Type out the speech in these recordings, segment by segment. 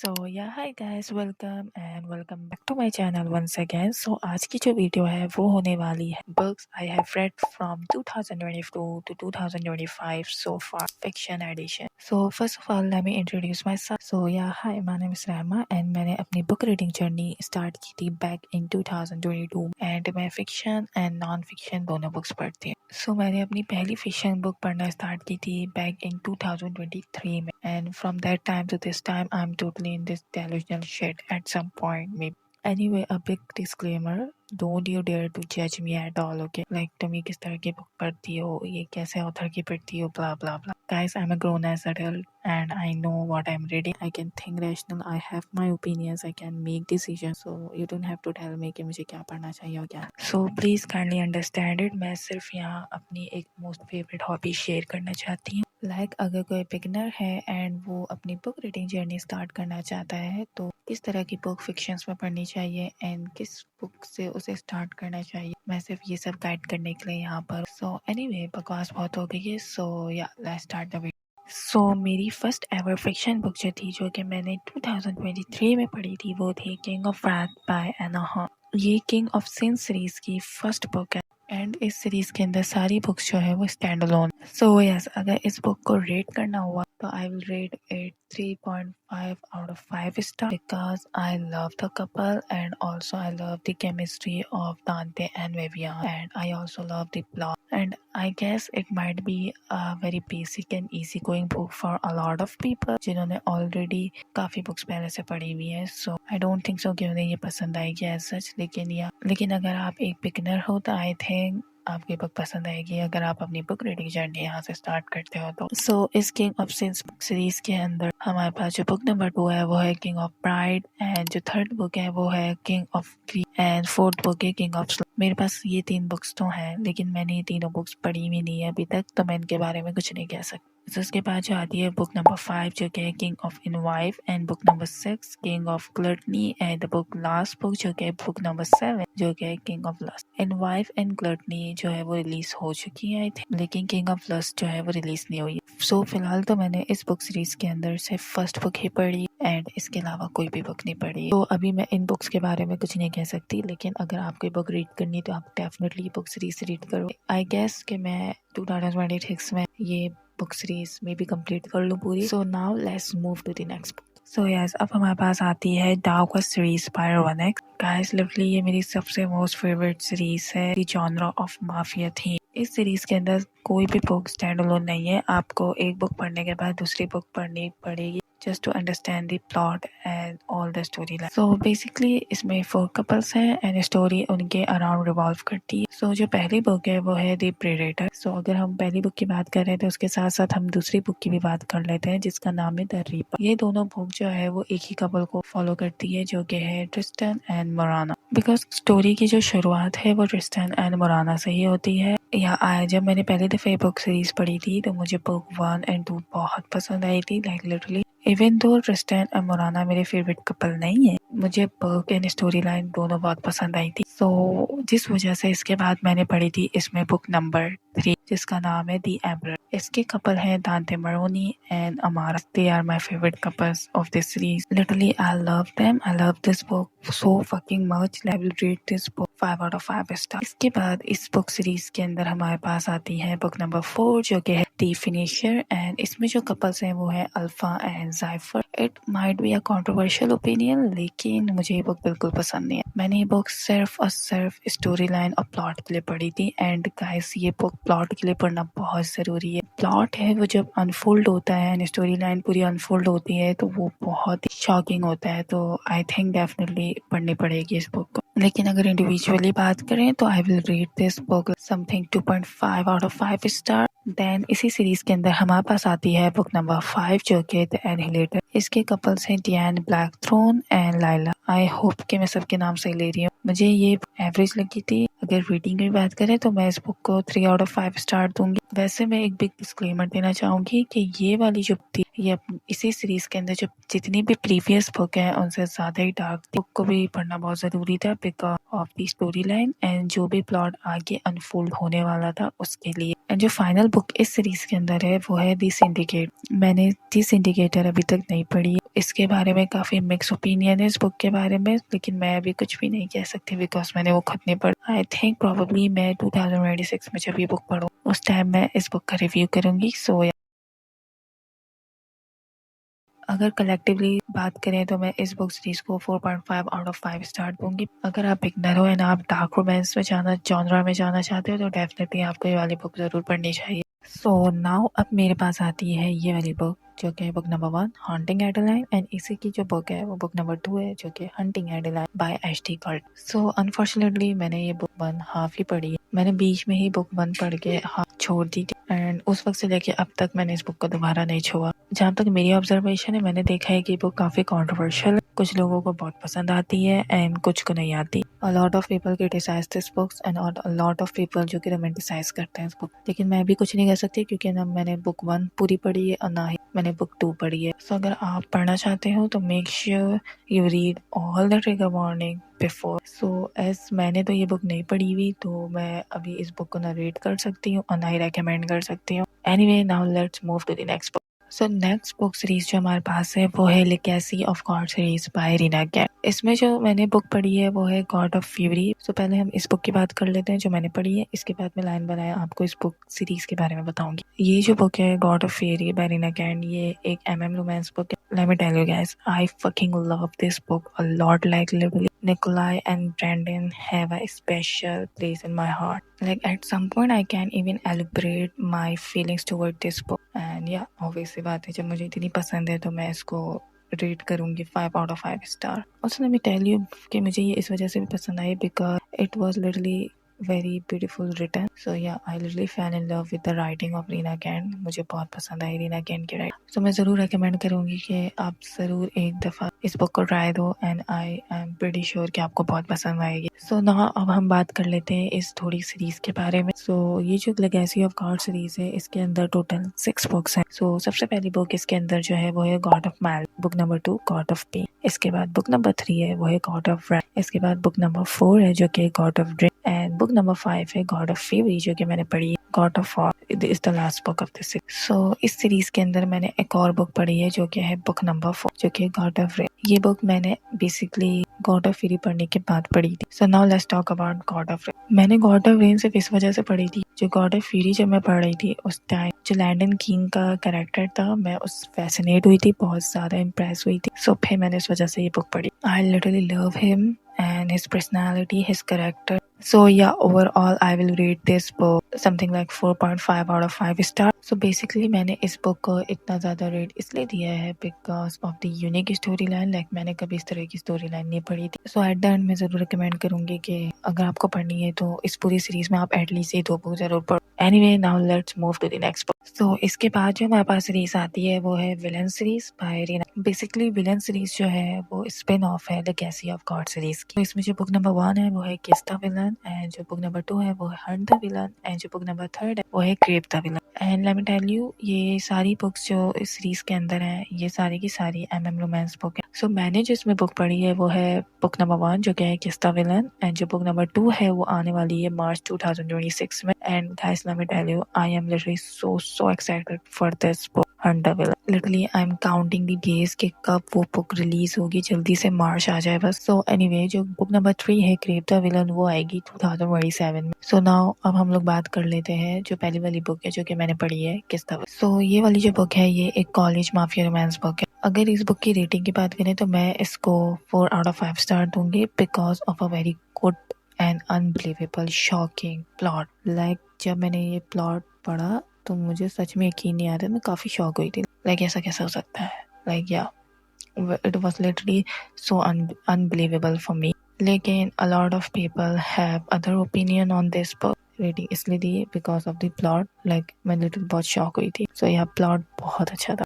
Hi guys, welcome back to my channel once again. आज की जो वीडियो है वो होने वाली है books I have read from 2022 to 2025 so far, fiction edition. First of all let me introduce myself. Hi, my name is Rahma and मैंने अपनी बुक रीडिंग जर्नी स्टार्ट की थी बैक इन 2022 एंड मैं फिक्शन एंड नॉन फिक्शन दोनों books पढ़ती हूँ। मैंने अपनी पहली फिक्शन बुक पढ़ना स्टार्ट की थी बैक इन 2023 में and from that time to this time I am totally in this delusional shit at some point maybe. Anyway, a big disclaimer, don't you dare to judge me at all, okay? Like तुम ये किस तरह की book पढ़ती हो, ये कैसे author की पढ़ती हो, blah blah blah. Guys, I'm a grown ass adult and I know what I'm reading. I can think rational, I have my opinions, I can make decisions. So you don't have to tell me कि मुझे क्या पढ़ना चाहिए और क्या. So please kindly understand it. मैं सिर्फ यहाँ अपनी एक most favorite hobby शेयर करना चाहती हूँ. अगर कोई बिगनर है एंड वो अपनी बुक रीडिंग जर्नी स्टार्ट करना चाहता है तो किस तरह की बुक फिक्शंस में पढ़नी चाहिए एंड किस बुक से उसे स्टार्ट करना चाहिए, मैं सिर्फ ये सब गाइड करने के लिए यहाँ पर। एनीवे, बकवास बहुत हो गई है। Let's start the video. मेरी फर्स्ट एवर फिक्शन बुक जो थी, जो कि मैंने 2023 में पढ़ी थी, वो थी king of wrath by Ana Huang. ये किंग ऑफ सिन सीरीज की फर्स्ट बुक है एंड इस सीरीज के अंदर सारी बुक्स जो है वो स्टैंड अलोन। अगर इस बुक को रेट करना हुआ तो I will rate it 3.5 out of 5 star because I love the couple and also I love the chemistry of Dante and Vivian and I also love the plot and I guess it might be a very basic and easy going book for a lot of people जिन्होंने already काफी books पहले से पढ़ी हुई है। I don't think so कि उन्हें ये पसंद आएगी एज सच, लेकिन अगर आप एक बिगिनर हो तो आई थिंक आपकी बुक पसंद आएगी अगर आप अपनी बुक रीडिंग जर्नी यहाँ से स्टार्ट करते हो तो। इस किंग ऑफ सिंस सीरीज के अंदर हमारे पास जो बुक नंबर 2 है वो है किंग ऑफ प्राइड एंड जो थर्ड बुक है वो है king of grid and fourth book है किंग ऑफ। मेरे पास ये 3 बुक्स तो हैं लेकिन मैंने ये तीनों बुक्स पढ़ी भी नहीं है अभी तक, तो मैं इनके बारे में कुछ नहीं कह सकती। उसके बाद जो आती है बुक नंबर 5 जो कि है king of envy and book number 6 king of gluttony and book last book जो कि है बुक नंबर 7 जो कि है king of lust. Envy and gluttony जो है वो रिलीज हो चुकी है आई थिंक, लेकिन किंग ऑफ लस्ट जो है वो रिलीज नहीं हुई। फिलहाल तो मैंने इस बुक सीरीज के अंदर से फर्स्ट बुक ही पढ़ी एंड इसके अलावा कोई भी बुक नहीं पढ़ी, तो अभी मैं इन बुक्स के बारे में कुछ नहीं कह सकती। लेकिन अगर आपको बुक रीड करनी तो आप डेफिनेटली बुक सीरीज रीड करो। आई गेस कि मैं 2026 में ये बुक सीरीज में भी कंप्लीट कर लूँ पूरी। Now let's move to the next book. अब हमारे पास आती है dark horse series by Rowan X. Guys, literally ये मेरी सबसे मोस्ट फेवरेट सीरीज है the genre of mafia theme. इस सीरीज के अंदर कोई भी बुक स्टैंड अलोन नहीं है, आपको एक बुक पढ़ने के बाद दूसरी बुक पढ़नी पड़ेगी just to understand the plot and all the storyline. Basically इसमें 4 couples हैं and story उनके around revolve करती है। जो पहली बुक है वो है The Predator। अगर हम पहली बुक की बात कर रहे हैं तो उसके साथ साथ हम दूसरी बुक की भी बात कर लेते हैं जिसका नाम है द रीपर। ये दोनों बुक जो है वो एक ही कपल को फॉलो करती है जो कि है Tristan and Morana. Because story की जो शुरुआत है वो ट्रिस्टन एंड मोराना से ही होती है। जब मैंने पहली दफे बुक सीरीज पढ़ी थी तो मुझे बुक 1 एंड 2 बहुत पसंद आई थी, like literally even though Tristan और मोराना मेरे फेवरेट कपल नहीं है, मुझे बुक एंड स्टोरी लाइन दोनों बहुत पसंद आई थी। जिस वजह से इसके बाद मैंने पढ़ी थी इसमें बुक नंबर 3 जिसका नाम है दी एम्परर। इसके कपल हैं दांते Maroni and Amara. They are my favourite couples of this series. Literally I love them, I love this book so fucking much. I will rate this book 5 out of 5 star. इसके बाद इस book series के अंदर हमारे पास आती है book number 4 जो कि है दी फिनिशर एंड इसमें जो कपल्स हैं वो है Alpha and Zypher. It might be a controversial opinion लेकिन मुझे ये बुक बिल्कुल पसंद नहीं है। मैंने ये बुक सिर्फ और सिर्फ स्टोरी लाइन और प्लॉट के लिए पढ़ी थी एंड गाइस ये बुक प्लॉट के लिए पढ़ना बहुत जरूरी है। प्लॉट है वो जब अनफोल्ड होता है एंड स्टोरी लाइन पूरी अनफोल्ड होती है तो वो बहुत ही शॉकिंग होता है, तो आई थिंक डेफिनेटली पढ़नी पड़ेगी इस बुक को। लेकिन अगर इंडिविजुअली बात करें तो I will rate this book something 2.5 out of 5 star. Then इसी सीरीज के अंदर हमारे पास आती है बुक नंबर 5 जो कि द एनिहिलेटर। इसके कपल्स हैं डियान ब्लैकथ्रोन एंड लाइला। आई होप कि मैं सबके नाम सही ले रही हूँ। मुझे ये एवरेज लगी थी। अगर रेटिंग की बात करें तो मैं इस बुक को 3 आउट ऑफ 5 स्टार दूंगी। वैसे मैं एक बिग डिस्क्लेमर देना चाहूंगी कि ये वाली जो थी ये इसी सीरीज के अंदर जो जितनी भी प्रीवियस बुक है उनसे ज्यादा ही डार्क थी। बुक को भी पढ़ना बहुत जरूरी था because of the story line and जो भी प्लॉट आगे अनफोल्ड होने वाला था उसके लिए। एंड जो फाइनल बुक इस सीरीज के अंदर है वो है दी सिंडिकेट। मैंने दी सिंडिकेटर अभी तक नहीं पढ़ी, इसके बारे में काफी मिक्स ओपिनियन है इस बुक के बारे में, लेकिन मैं अभी कुछ भी नहीं कह सकती बिकॉज मैंने वो खुद नहीं पढ़ा। आई थिंक प्रोबेबली मैं 2026 में जब ये बुक पढ़ूँ उस टाइम मैं इस बुक का रिव्यू करूंगी। सो अगर कलेक्टिवली बात करें तो मैं इस बुक सीरीज को 4.5 आउट ऑफ 5 स्टार दूंगी। अगर आप बिगनर हो एंड आप डार्क रोमांस में जाना जॉनरा में जाना चाहते हो तो डेफिनेटली आपको ये वाली बुक जरूर पढ़नी चाहिए। सो नाउ अब मेरे पास आती है ये वाली बुक जो कि book number 1 haunting Adeline, and इसी की जो बुक है वो बुक नंबर 2 है जो कि Haunting Adeline by HT. Carlton. So unfortunately मैंने ये बुक 1 हाफ ही पढ़ी है। मैंने बीच में ही बुक 1 पढ़ के हाफ छोड़ दी थी एंड उस वक्त से लेके अब तक मैंने इस बुक को दोबारा नहीं छुआ। जहाँ तक मेरी ऑब्जर्वेशन है मैंने देखा है कि बुक काफी कंट्रोवर्शियल है, कुछ लोगों को बहुत पसंद आती है एंड कुछ को नहीं आती। A lot of people criticize this books and a lot of people जो कि रोमांटिसाइज करते हैं इस बुक, लेकिन मैं भी कुछ नहीं कह सकती क्योंकि ना मैंने बुक 1 पूरी पढ़ी है और ना ही मैंने बुक 2 पढ़ी है। सो अगर आप पढ़ना चाहते हो तो make sure you read all the trigger warning before. So as मैंने तो ये बुक नहीं पढ़ी हुई तो मैं अभी इस बुक को ना रेट कर सकती हूँ और ना ही रेकमेंड कर सकती हूँ। Anyway now let's move to the next book. So next book series जो हमारे पास है वो है legacy of God series by Rina Kent. इसमें जो मैंने बुक पढ़ी है वो है गॉड ऑफ फ्यूरी। सो पहले हम इस बुक की बात कर लेते हैं जो मैंने पढ़ी है, इसके बाद मैं लाइन बनाया आपको इस बुक सीरीज के बारे में बताऊंगी। ये जो बुक है God of Fury by Rina Kent, ये एक एमएम रोमांस बुक है। Let me tell you guys, I fucking love this book a lot. Like literally Nikolai and Brandon have a special place in my heart. Like at some point I can even elaborate my feelings toward this book. And yeah, obvious सी बात है जब मुझे इतनी पसंद है तो मैं इसको रेट करूंगी 5 out of 5 star. Also let me tell you कि मुझे ये इस वजह से भी पसंद आई because it was literally very beautiful written. So yeah, I literally fell in love with the writing of Reena can. मुझे बहुत पसंद आई रीना कैन की राइटिंग। तो मैं ज़रूर रेकमेंड करूंगी कि आप ज़रूर एक दफ़ा इस बुक को ट्राई दो and I am pretty sure कि आपको बहुत पसंद आएगी। सो ना अब हम बात कर लेते हैं इस थोड़ी सीरीज के बारे में। सो ये जो लेगेसी ऑफ गॉड सीरीज है इसके अंदर टोटल 6 बुक्स हैं। सो सबसे पहली बुक इसके अंदर जो है वो है God of Malice, book number 2 God of Pain. इसके बाद बुक नंबर 3 है वो है गॉड ऑफ रैन। इसके बाद बुक नंबर 4 है जो कि God of dream and book number 5 है गॉड ऑफ फ्यूरी जो कि मैंने पढ़ी है God of War is the last book of this. So इस सीरीज के अंदर मैंने एक और बुक पढ़ी है जो कि है बुक नंबर 4 जो कि गॉड ऑफ रेन। ये बुक मैंने बेसिकली गॉड ऑफ फ्यूरी पढ़ने के बाद पढ़ी थी। So now let's talk about God of rain. मैंने गॉड ऑफ रेन सिर्फ इस वजह से पढ़ी थी, जो गॉड ऑफ फ्यूरी जब मैं पढ़ रही थी उस टाइम जो लैंडन किंग का कैरेक्टर था मैं उस फैसिनेट हुई थी, बहुत ज्यादा इम्प्रेस हुई थी। सो फिर मैंने इस वजह से ये बुक पढ़ी। I literally love him and his personality, his character. So yeah, overall I will rate this book something like 4.5 out of 5 star. So basically मैंने इस बुक को इतना ज़्यादा रेट इसलिए दिया है because of the unique storyline. Like मैंने कभी इस तरह की storyline नहीं पढ़ी थी। So at the end मैं ज़रूर recommend करूँगी कि अगर आपको पढ़नी है तो इस पूरी सीरीज में आप एटलीस्ट ये 2 बुक जरूर पढ़ो। Anyway now let's move to the next book. So इसके बाद जो हमारे पास सीरीज आती है वो है villain series by Reena. Basically villain series जो है वो स्पिन ऑफ है लेगेसी ऑफ गॉड सीरीज की। तो इसमें जो बुक नंबर 1 है वो है किस द विलन एंड जो बुक नंबर 2 है वो है हंट द विलन एंड जो बुक नंबर 3 है वो है creep the villain. And let me tell you ये सारी बुक्स जो इस सीरीज के अंदर हैं ये सारी की सारी एमएम रोमांस बुक है। सो मैंने जो इसमें बुक पढ़ी है वो है बुक नंबर 1 जो कि है किस द विलन एंड जो बुक नंबर 2 है वो आने वाली है मार्च 2026 में। And guys let me tell you I am literally so excited for this book hunt the villain. Literally I am counting the days कि कब वो बुक रिलीज होगी, जल्दी से मार्च आ जाए बस। सो एनीवे जो बुक नंबर 3 है क्रेप द विलन वो आएगी 2027 में। सो नाउ अब हम लोग बात कर लेते हैं जो पहली वाली बुक है जो कि मैंने पढ़ी है किस द विलन। सो ये वाली जो बुक है ये एक कॉलेज माफिया रोमांस बुक है। अगर इस बुक की रेटिंग की बात करें तो मैं इसको 4 आउट ऑफ 5 स्टार दूंगी because of a very good and unbelievable shocking plot. Like जब मैंने ये प्लॉट पढ़ा तो मुझे सच में यकीन नहीं आ रहा, मैं काफी शॉक हुई थी। लाइक ऐसा कैसे हो सकता है, लाइक या it was literally so unbelievable for me. लेकिन a lot of people have other opinion on this book. Rating इसलिए दी because of the plot. Like मैं लिटरली बहुत शॉक हुई थी। सो यह प्लॉट बहुत अच्छा था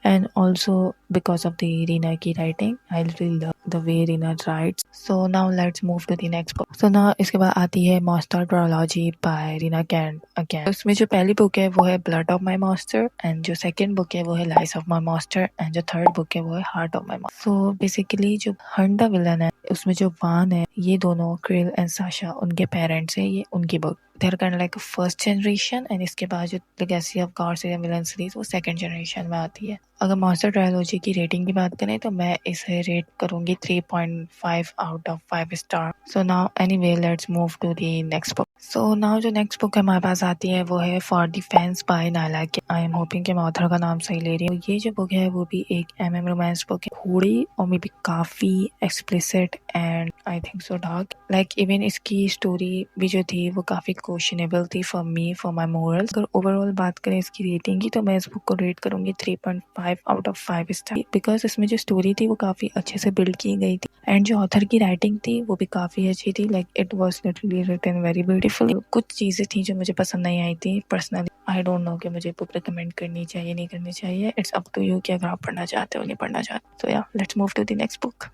and also because of the Reena की writing. I really love the way Reena writes. So now let's move to the next book. So now इसके बाद आती है Monster Trilogy by Reena Can again. उसमें जो पहली बुक है वो है Blood of My Monster and जो सेकंड बुक है वो है Lies of My Monster and जो थर्ड बुक है वो है Heart of My Monster. So basically जो Hunt the Villain है उसमें जो वान है ये दोनों क्रिल एंड साशा उनके पेरेंट्स है, ये उनकी book their kind like first generation and इसके बाद जो legacy of Garcia villain series वो सेकंड जनरेशन में आती है। अगर मॉन्स्टर ट्रायलॉजी की रेटिंग की बात करें तो मैं इसे रेट करूंगी 3.5 out of 5 star. So now anyway let's move to the next book. So now जो नेक्स्ट बुक हमारे पास आती है वो है for the fans by Nayla. I am hoping कि मैं ऑथर का नाम सही ले रही हूँ। ये जो बुक है वो भी एक एमएम रोमांस बुक है, थोड़ी और मे बी काफी explicit and I think so dark. Like even इसकी स्टोरी भी जो थी वो काफी क्वेश्चनेबल थी for me, for my morals. अगर ओवरऑल बात करें इसकी रेटिंग की तो मैं इस बुक को रेट करूंगी 3.5 आउट ऑफ 5 स्टार, बिकॉज इसमें जो स्टोरी थी वो काफी अच्छे से बिल्ड की गई थी एंड जो ऑथर की राइटिंग थी वो भी काफी अच्छी थी। Like it was literally written very beautiful. कुछ चीजें थी जो मुझे पसंद नहीं आई थी पर्सनली। आई डोंट नो कि मुझे बुक रिकमेंड करनी चाहिए नहीं करनी चाहिए, इट्स अप टू यू कि अगर आप पढ़ना चाहते हो नहीं पढ़ना चाहते। सो या let's move to the next book.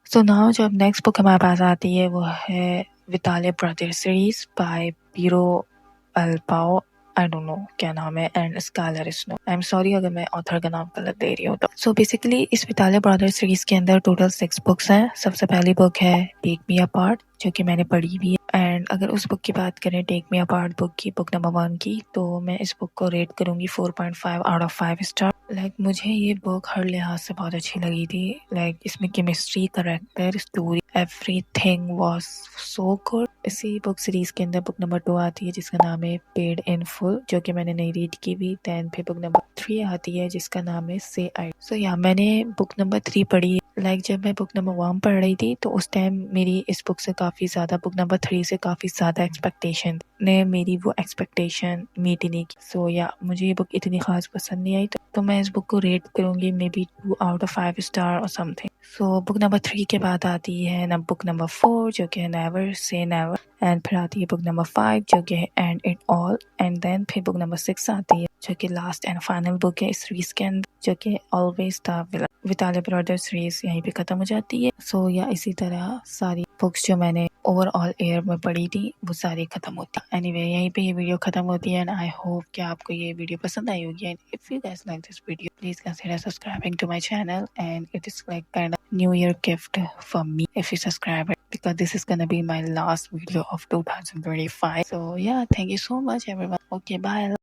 So now जो अब नेक्स्ट बुक हमारे पास आती है वो है Vitale brothers series by Piero Alpao. I don't know क्या नाम है and Scholar Snow. I am sorry अगर मैं ऑथर का नाम गलत दे रही हूँ तो। सो बेसिकली इस विताले ब्रदर्स सीरीज के अंदर टोटल 6 बुक्स हैं। सबसे पहली बुक है टेक मी अपार्ट जो कि मैंने पढ़ी भी है एंड अगर उस बुक की बात करें टेक मी अपार्ट बुक की, बुक नंबर 1 की, तो मैं इस बुक को रेट करूंगी 4.5 आउट ऑफ 5 स्टार। लाइक मुझे ये बुक हर लिहाज से बहुत अच्छी लगी थी। लाइक इसमें chemistry, character, story, everything was so good. इसी बुक सीरीज के अंदर बुक नंबर 2 आती है जिसका नाम है पेड इन फुल जो कि मैंने नहीं रीड की भी। देन फिर बुक नंबर 3 आती है जिसका नाम है से आई। सो या मैंने बुक नंबर 3 पढ़ी। लाइक जब मैं बुक नंबर 1 पढ़ रही थी तो उस टाइम मेरी इस बुक से काफ़ी ज़्यादा, बुक नंबर 3 से काफ़ी ज़्यादा एक्सपेक्टेशन ने मेरी वो एक्सपेक्टेशन मीट नहीं की। सो या मुझे ये बुक इतनी खास पसंद नहीं आई तो मैं इस बुक को रेट करूंगी may be 2 out of 5 star और समथिंग। सो बुक नंबर 3 के बाद आती है ना बुक नंबर 4 जो कि है नेवर से नेवर एंड फिर आती है बुक नंबर 5 जो कि है and it all and then फिर बुक नंबर 6 आती है जो कि लास्ट एंड फाइनल बुक है इस सीरीज के अंदर जो कि ऑलवेज द विताले ब्रदर्स सीरीज यहीं पे खत्म हो जाती है। सो या इसी तरह सारी बुक्स जो मैंने ओवरऑल ईयर में पढ़ी थी वो सारी खत्म होती है। एनीवे यहीं पे ये वीडियो खत्म होती है एंड आई होप कि आपको ये वीडियो पसंद आई होगी and if you guys like this video please consider subscribing to my channel and it is like kind of new year gift for me if you subscribe it because this is gonna be my last video of 2025. So yeah, thank you so much everyone. Okay, bye.